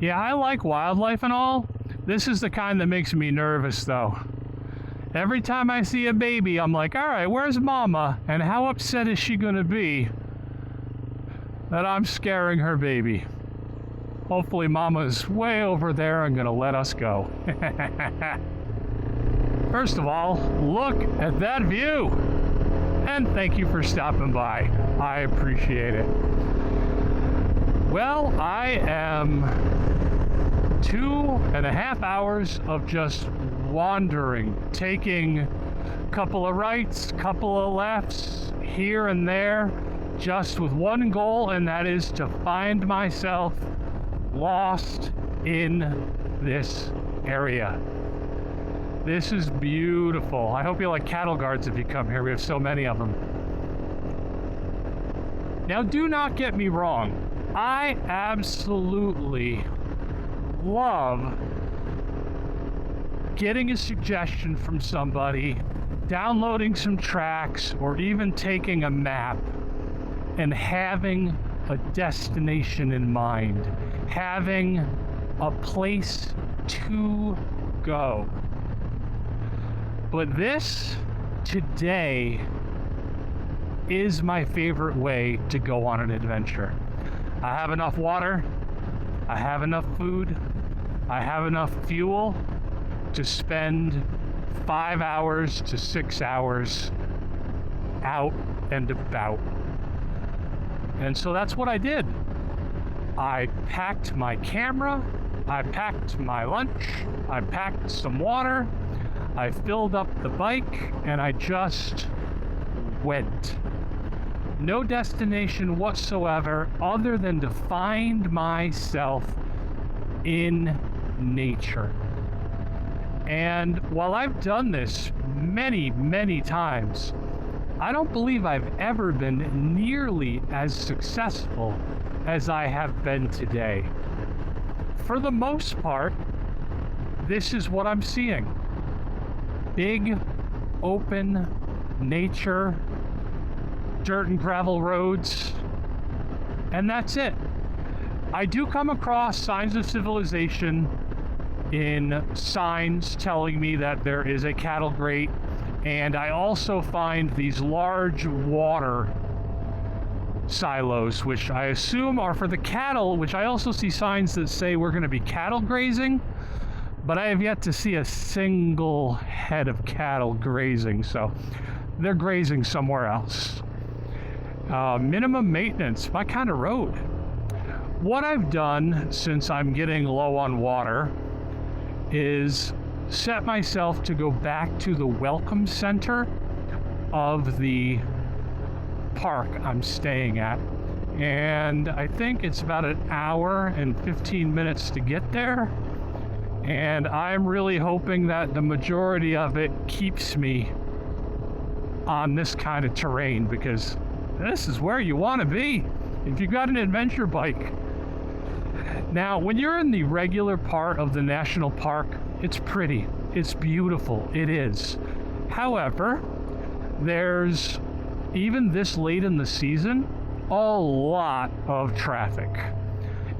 Yeah, I like wildlife and all. This is the kind that makes me nervous, though. Every time I see a baby, I'm like, all right, where's Mama? And how upset is she going to be that I'm scaring her baby? Hopefully Mama's way over there and going to let us go. First of all, look at that view. And thank you for stopping by. I appreciate it. Well, I am 2.5 hours of just wandering, taking a couple of rights, couple of lefts, here and there, just with one goal, and that is to find myself lost in this area. This is beautiful. I hope you like cattle guards if you come here. We have so many of them. Now, do not get me wrong. I absolutely love getting a suggestion from somebody, downloading some tracks, or even taking a map and having a destination in mind, having a place to go. But this, today, is my favorite way to go on an adventure. I have enough water, I have enough food, I have enough fuel to spend 5 hours to 6 hours out and about. And so that's what I did. I packed my camera, I packed my lunch, I packed some water, I filled up the bike, and I just went. No destination whatsoever other than to find myself in nature. And while I've done this many, many times, I don't believe I've ever been nearly as successful as I have been today. For the most part, this is what I'm seeing. Big, open nature, dirt and gravel roads, and that's it. I do come across signs of civilization in signs telling me that there is a cattle grate, and I also find these large water silos, which I assume are for the cattle, which I also see signs that say we're going to be cattle grazing, but I have yet to see a single head of cattle grazing, so they're grazing somewhere else. Minimum maintenance, my kind of road. What I've done since I'm getting low on water is set myself to go back to the welcome center of the park I'm staying at. And I think it's about an hour and 15 minutes to get there. And I'm really hoping that the majority of it keeps me on this kind of terrain, because this is where you want to be if you've got an adventure bike. Now, when you're in the regular part of the national park, it's pretty, it's beautiful, it is. However, there's, even this late in the season, a lot of traffic.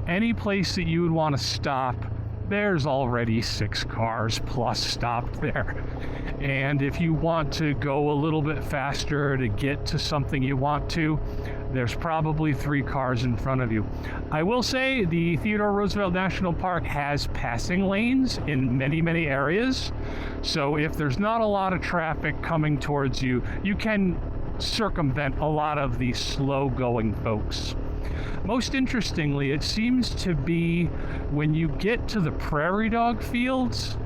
Any place that you would want to stop, there's already 6 cars plus stopped there. And if you want to go a little bit faster to get to something you want to, there's probably 3 cars in front of you. I will say the Theodore Roosevelt National Park has passing lanes in many, many areas. So if there's not a lot of traffic coming towards you, you can circumvent a lot of the slow-going folks. Most interestingly, it seems to be when you get to the prairie dog fields,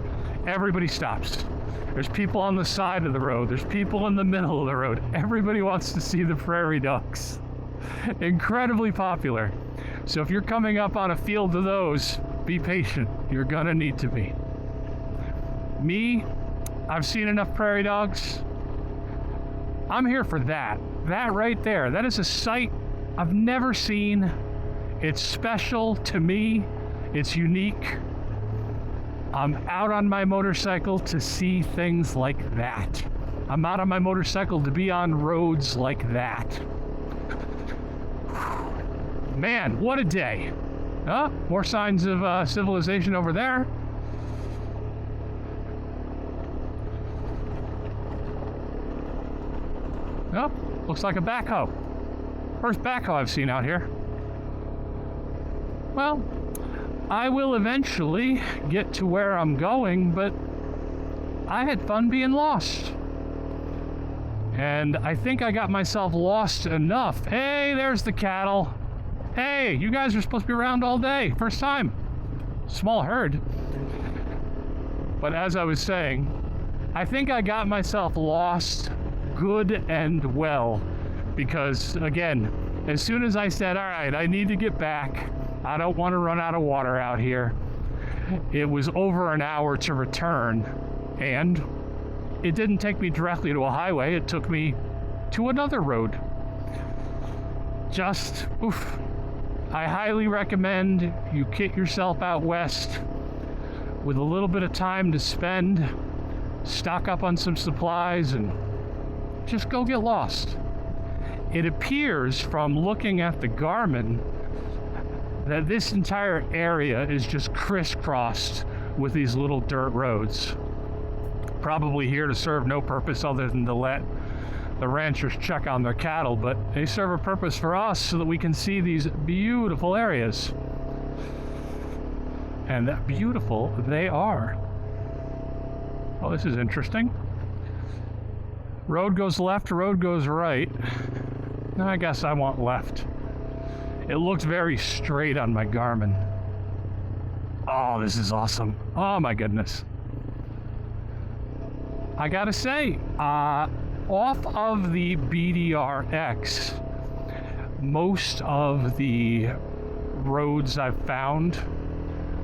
everybody stops. There's people on the side of the road. There's people in the middle of the road. Everybody wants to see the prairie dogs. Incredibly popular. So if you're coming up on a field of those, be patient. You're gonna need to be. Me, I've seen enough prairie dogs. I'm here for that. That right there. That is a sight I've never seen. It's special to me. It's unique. I'm out on my motorcycle to see things like that. I'm out on my motorcycle to be on roads like that. Man, what a day. Oh, more signs of civilization over there. Oh, looks like a backhoe. First backhoe I've seen out here. Well, I will eventually get to where I'm going, but I had fun being lost. And I think I got myself lost enough. Hey, there's the cattle. Hey, you guys are supposed to be around all day. First time. Small herd. But as I was saying, I think I got myself lost good and well. Because, again, as soon as I said, all right, I need to get back. I don't want to run out of water out here. It was over an hour to return. And it didn't take me directly to a highway. It took me to another road. Just, oof. I highly recommend you get yourself out west with a little bit of time to spend, stock up on some supplies, and just go get lost. It appears from looking at the Garmin that this entire area is just crisscrossed with these little dirt roads. Probably here to serve no purpose other than to let the ranchers check on their cattle, but they serve a purpose for us so that we can see these beautiful areas. And that beautiful they are. Oh, this is interesting. Road goes left, road goes right. I guess I want left. It looks very straight on my Garmin. Oh, this is awesome. Oh my goodness. I gotta say, off of the BDRX, most of the roads I've found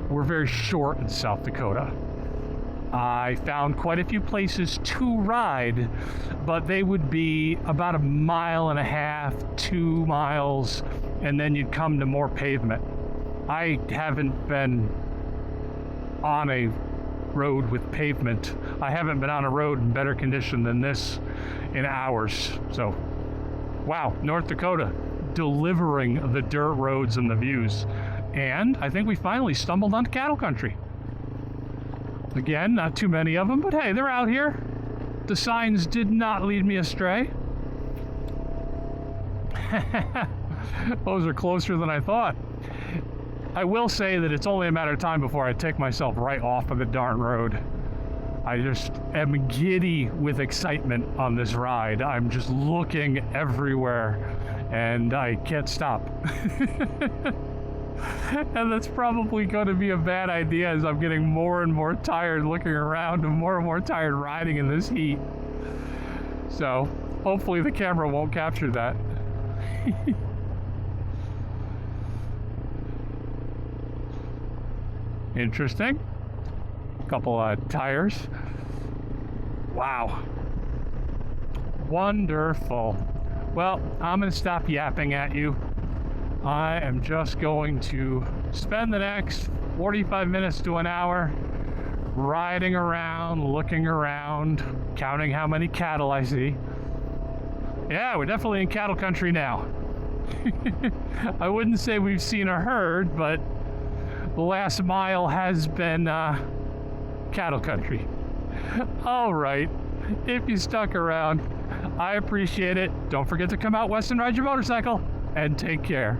were very short in South Dakota. I found quite a few places to ride, but they would be about 1.5 miles, 2 miles, and then you'd come to more pavement. I haven't been on a road with pavement. I haven't been on a road in better condition than this in hours. So, wow, North Dakota delivering the dirt roads and the views. And I think we finally stumbled onto cattle country. Again, not too many of them, but hey, they're out here. The signs did not lead me astray. Those are closer than I thought. I will say that it's only a matter of time before I take myself right off of the darn road. I just am giddy with excitement on this ride. I'm just looking everywhere and I can't stop. And that's probably going to be a bad idea as I'm getting more and more tired looking around and more tired riding in this heat. So hopefully the camera won't capture that. Interesting. Couple of tires. Wow. Wonderful. Well, I'm going to stop yapping at you. I am just going to spend the next 45 minutes to an hour riding around, looking around, counting how many cattle I see. Yeah, we're definitely in cattle country now. I wouldn't say we've seen a herd, but the last mile has been cattle country. All right, if you stuck around, I appreciate it. Don't forget to come out west and ride your motorcycle, and take care.